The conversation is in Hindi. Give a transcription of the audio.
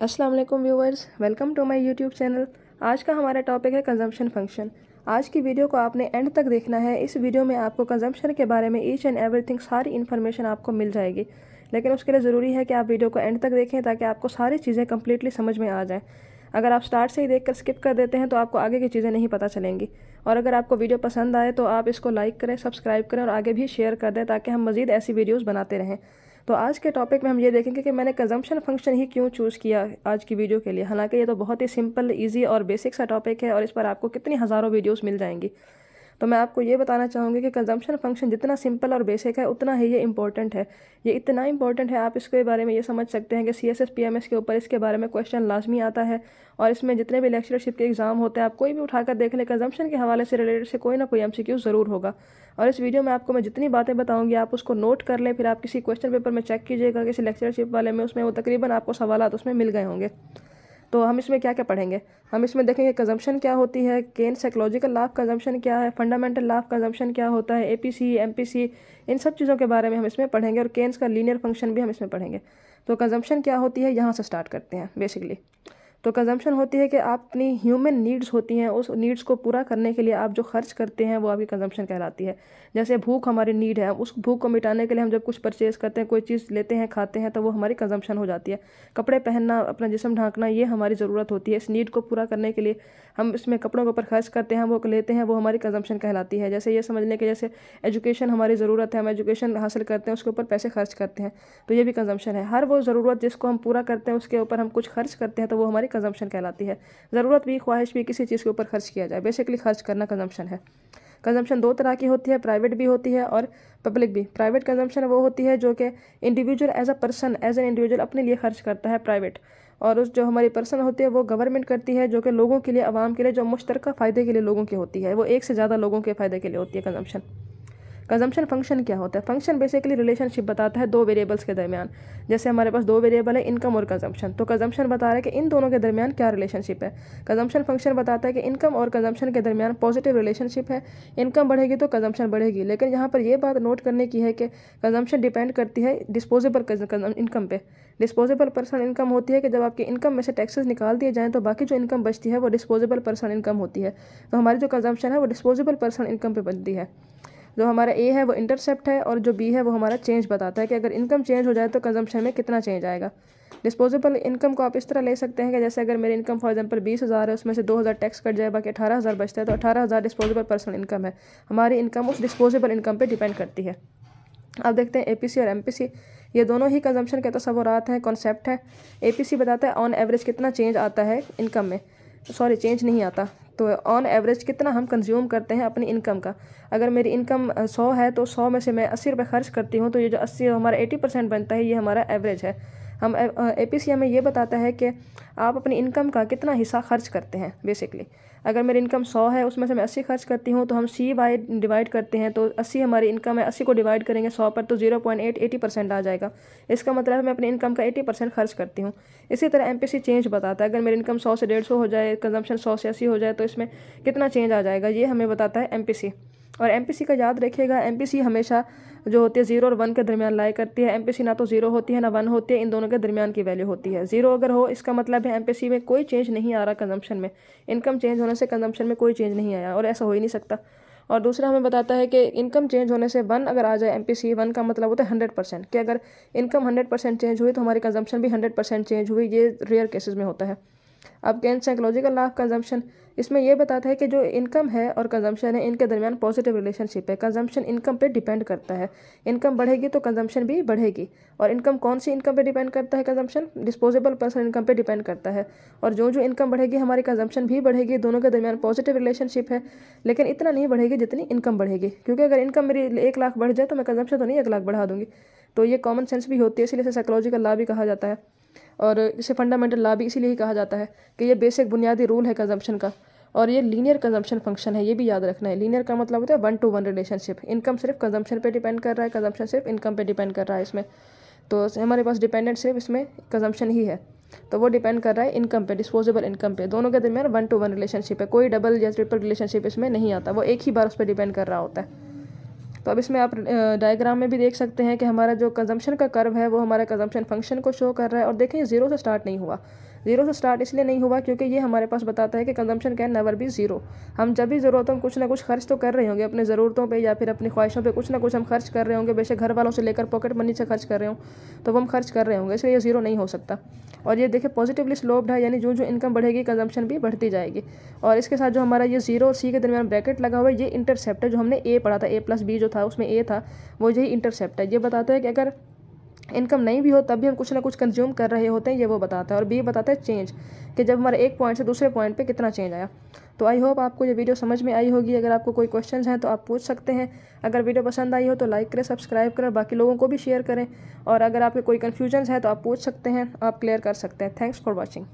अस्सलाम वालेकुम viewers, welcome to my YouTube channel. आज का हमारा टॉपिक है कंजम्पशन फंक्शन। आज की वीडियो को आपने एंड तक देखना है। इस वीडियो में आपको कंजम्पशन के बारे में ईच एंड एवरीथिंग सारी इन्फॉर्मेशन आपको मिल जाएगी, लेकिन उसके लिए ज़रूरी है कि आप वीडियो को एंड तक देखें ताकि आपको सारी चीज़ें कम्प्लीटली समझ में आ जाएँ। अगर आप स्टार्ट से ही देखकर स्किप कर देते हैं तो आपको आगे की चीज़ें नहीं पता चलेंगी। और अगर आपको वीडियो पसंद आए तो आप इसको लाइक करें, सब्सक्राइब करें और आगे भी शेयर कर दें ताकि हम मज़ीद ऐसी वीडियोस बनाते रहें। तो आज के टॉपिक में हम ये देखेंगे कि मैंने कंजम्पशन फंक्शन ही क्यों चूज़ किया आज की वीडियो के लिए। हालांकि ये तो बहुत ही सिंपल, इजी और बेसिक सा टॉपिक है और इस पर आपको कितनी हज़ारों वीडियोस मिल जाएंगी। तो मैं आपको ये बताना चाहूँगी कि कंजम्पशन फंक्शन जितना सिंपल और बेसिक है उतना ही ये इंपॉर्टेंट है। ये इतना इंपॉर्टेंट है, आप इसके बारे में ये समझ सकते हैं कि CSS PMS के ऊपर इसके बारे में क्वेश्चन लाजमी आता है। और इसमें जितने भी लेक्चरशिप के एग्ज़ाम होते हैं आप कोई भी उठाकर देख लें, कंजम्पशन के हवाले से रिलेटेड से कोई ना कोई MCQ ज़रूर होगा। और इस वीडियो में आपको मैं जितनी बातें बताऊंगी आप उसको नोट कर लें, फिर आप किसी क्वेश्चन पेपर में चेक कीजिएगा, किसी लेक्चरशिप वाले में, उसमें वो तकरीबन आपको सवालात उसमें मिल गए होंगे। तो हम इसमें क्या क्या पढ़ेंगे, हम इसमें देखेंगे कंजम्पशन क्या होती है, केन साइकोलॉजिकल लॉ ऑफ कंजम्पशन क्या है, फंडामेंटल लॉ ऑफ कंजम्पशन क्या होता है, APC MPC, इन सब चीज़ों के बारे में हम इसमें पढ़ेंगे और केन्स का लीनियर फंक्शन भी हम इसमें पढ़ेंगे। तो कंजम्पशन क्या होती है, यहाँ से स्टार्ट करते हैं बेसिकली। तो कंजम्पशन होती है कि आप अपनी ह्यूमन नीड्स होती हैं, उस नीड्स को पूरा करने के लिए आप जो खर्च करते हैं वो आपकी कंजम्पशन कहलाती है। जैसे भूख हमारी नीड है, उस भूख को मिटाने के लिए हम जब कुछ परचेज़ करते हैं, कोई चीज़ लेते हैं, खाते हैं, तो वो हमारी कंजम्पशन हो जाती है। कपड़े पहनना, अपना जिस्म ढांकना, ये हमारी ज़रूरत होती है। इस नीड को पूरा करने के लिए हम इसमें कपड़ों के ऊपर खर्च करते हैं, वो लेते हैं, वो हमारी कंजम्पशन कहलाती है। जैसे ये समझ लें कि जैसे एजुकेशन हमारी ज़रूरत है, हम एजुकेशन हासिल करते हैं, उसके ऊपर पैसे खर्च करते हैं, तो ये भी कंजम्पशन है। हर वो ज़रूरत जिसको हम पूरा करते हैं उसके ऊपर हम कुछ खर्च करते हैं, तो वो हमारी कंजम्पशन कहलाती है। ज़रूरत भी, ख्वाहिश भी, किसी चीज़ के ऊपर खर्च किया जाए, बेसिकली खर्च करना कंजम्पशन है। कंजम्पशन दो तरह की होती है, प्राइवेट भी होती है और पब्लिक भी। प्राइवेट कंजम्पशन वो होती है जो कि individual as a person, as an individual अपने लिए खर्च करता है, प्राइवेट। और उस जो हमारी पर्सन होती है वो गवर्नमेंट करती है, जो कि लोगों के लिए, आवाम के लिए, जो मुश्तरका फ़ायदे के लिए लोगों की होती है, वो एक से ज़्यादा लोगों के फ़ायदे के लिए होती है कंजम्पशन। कंजम्पशन फंक्शन क्या होता है? फंक्शन बेसिकली रिलेशनशिप बताता है दो वेरिएबल्स के दरमियान। जैसे हमारे पास दो वेरिएबल है, इनकम और कंजम्पशन, तो कंजम्पशन बता रहा है कि इन दोनों के दरमियान क्या रिलेशनशिप है। कंजम्पशन फंक्शन बताता है कि इनकम और कंजम्पशन के दरमियान पॉजिटिव रिलेशनशिप है, इनकम बढ़ेगी तो कंजम्पशन बढ़ेगी। लेकिन यहाँ पर यह बात नोट करने की है कि कंजम्पशन डिपेंड करती है डिस्पोजेबल इनकम पे। डिस्पोजेबल पर्सनल इनकम होती है कि जब आपकी इनकम में से टैक्सेस निकाल दिए जाएँ तो बाकी जो इनकम बचती है वो डिस्पोजेबल पर्सनल इनकम होती है। तो हमारी जो कंजम्पशन है वो डिस्पोजेबल पर्सनल इनकम पे बनती है। जो हमारा A है वो इंटरसेप्ट है और जो B है वो हमारा चेंज बताता है कि अगर इनकम चेंज हो जाए तो कंजम्पशन में कितना चेंज आएगा। डिस्पोजेबल इनकम को आप इस तरह ले सकते हैं कि जैसे अगर मेरी इनकम फॉर एग्जांपल 20,000 है, उसमें से 2,000 टैक्स कट जाए, बाकी 18,000 बचता है, तो 18,000 डिस्पोजेबल पर्सनल इनकम है। हमारी इनकम उस डिस्पोजेबल इनकम पर डिपेंड करती है। अब देखते हैं APC और MPC, ये दोनों ही कंजम्पशन के तस्वुरात हैं, कॉन्सेप्ट है। APC बताता है ऑन एवरेज कितना चेंज आता है इनकम में, सॉरी चेंज नहीं आता, तो ऑन एवरेज कितना हम कंज्यूम करते हैं अपनी इनकम का। अगर मेरी इनकम 100 है तो 100 में से मैं 80 रुपये खर्च करती हूँ, तो ये जो 80 हमारा 80% बनता है, ये हमारा एवरेज है। हम APC हमें ये बताता है कि आप अपनी इनकम का कितना हिस्सा खर्च करते हैं बेसिकली। अगर मेरी इनकम 100 है, उसमें से मैं 80 खर्च करती हूँ, तो हम डिवाइड करते हैं, तो 80 हमारी इनकम है, 80 को डिवाइड करेंगे 100 पर तो 0.8 80% आ जाएगा। इसका मतलब है मैं अपनी इनकम का 80% खर्च करती हूँ। इसी तरह MPC चेंज बताता है, अगर मेरी इनकम 100 से 150 हो जाए, कंजम्पशन 100 से 80 हो जाए, तो इसमें कितना चेंज आ जाएगा, ये हमें बताता है MPC। और MPC का याद रखिएगा, MPC हमेशा जो होती है 0 और 1 के दरमियान लाई करती है। MPC ना तो 0 होती है ना 1 होती है, इन दोनों के दरमियान की वैल्यू होती है। 0 अगर हो इसका मतलब है MPC में कोई चेंज नहीं आ रहा कंजम्पशन में, इनकम चेंज होने से कंजम्पशन में कोई चेंज नहीं आया, और ऐसा हो ही नहीं सकता। और दूसरा हमें बताता है कि इनकम चेंज होने से 1 अगर आ जाए MPC, 1 का मतलब होता है 100%, कि अगर इनकम 100% चेंज हुई तो हमारी कंजम्पशन भी 100% चेंज हुई, ये रेयर केसेस में होता है। अब केन साइकोलॉजिकल लॉ ऑफ कंजम्पशन, इसमें यह बताता है कि जो इनकम है और कंजम्पशन है इनके दरमियान पॉजिटिव रिलेशनशिप है। कंजम्पशन इनकम पे डिपेंड करता है, इनकम बढ़ेगी तो कंजम्पशन भी बढ़ेगी। और इनकम कौन सी इनकम पे डिपेंड करता है? कंजम्पशन डिस्पोजेबल पर्सनल इनकम पे डिपेंड करता है। और जो जो इनकम बढ़ेगी हमारी कंजम्पशन भी बढ़ेगी, दोनों के दरमियान पॉजिटिव रिलेशनशिप है। लेकिन इतना नहीं बढ़ेगी जितनी इनकम बढ़ेगी, क्योंकि अगर इनकम मेरी 1 लाख बढ़ जाए तो मैं कंजम्पशन तो नहीं 1 लाख बढ़ा दूंगी। तो ये कॉमन सेंस भी होती है, इसलिए इसे साइकोलॉजिकल लॉ भी कहा जाता है, और इसे फंडामेंटल लॉ भी इसीलिए ही कहा जाता है कि ये बेसिक बुनियादी रूल है कंजम्पशन का। और ये लीनियर कंजम्पशन फंक्शन है, ये भी याद रखना है। लीनियर का मतलब होता है 1 to 1 रिलेशनशिप, इनकम सिर्फ कंजम्पशन पे डिपेंड कर रहा है, कंजम्पशन सिर्फ इनकम पे डिपेंड कर रहा है इसमें। तो हमारे पास डिपेंडेंट सिर्फ इसमें कंजम्पशन ही है, तो वो डिपेंड कर रहा है इनकम पे, डिस्पोजेबल इनकम पे। दोनों के दरमियान 1 to 1 रिलेशनशिप है, कोई डबल या ट्रिपल रिलेशनशिप इसमें नहीं आता, वो एक ही बार उस पर डिपेंड कर रहा होता है। तो अब इसमें आप डायग्राम में भी देख सकते हैं कि हमारा जो कंजम्पशन का कर्व है वो हमारा कंजम्पशन फंक्शन को शो कर रहा है। और देखें 0 से स्टार्ट नहीं हुआ, ज़ीरो से स्टार्ट इसलिए नहीं हुआ क्योंकि ये हमारे पास बताता है कि consumption can never be zero. हम जब भी ज़रूरतों में कुछ ना कुछ खर्च तो कर रहे होंगे, अपने ज़रूरतों पे या फिर अपनी ख्वाहिशों पे कुछ ना कुछ हम खर्च कर रहे होंगे, बेशक घर वालों से लेकर पॉकेट मनी से खर्च कर रहे हो तो वो हम खर्च कर रहे होंगे, इसलिए ये ज़ीरो नहीं हो सकता। और ये देखिए पॉजिटिवली स्लोप्ड है, यानी जो जो इनकम बढ़ेगी कंजम्पशन भी बढ़ती जाएगी। और इसके साथ जो हमारा ये जीरो और सी के दरमियान ब्रैकेट लगा हुआ है, ये इंटरसेप्ट है। जो हमने ए पढ़ा था, A+B जो था उसमें ए था, वो यही इंटरसेप्ट है। ये बताता है कि अगर इनकम नहीं भी हो तब भी हम कुछ ना कुछ कंज्यूम कर रहे होते हैं, ये वो बताता है। और बी बताता है चेंज, कि जब हमारे एक पॉइंट से दूसरे पॉइंट पे कितना चेंज आया। तो आई होप आपको ये वीडियो समझ में आई होगी। अगर आपको कोई क्वेश्चंस हैं तो आप पूछ सकते हैं। अगर वीडियो पसंद आई हो तो लाइक करें, सब्सक्राइब करें, बाकी लोगों को भी शेयर करें। और अगर आपके कोई कन्फ्यूजन्स हैं तो आप पूछ सकते हैं, आप क्लियर कर सकते हैं। Thanks for watching.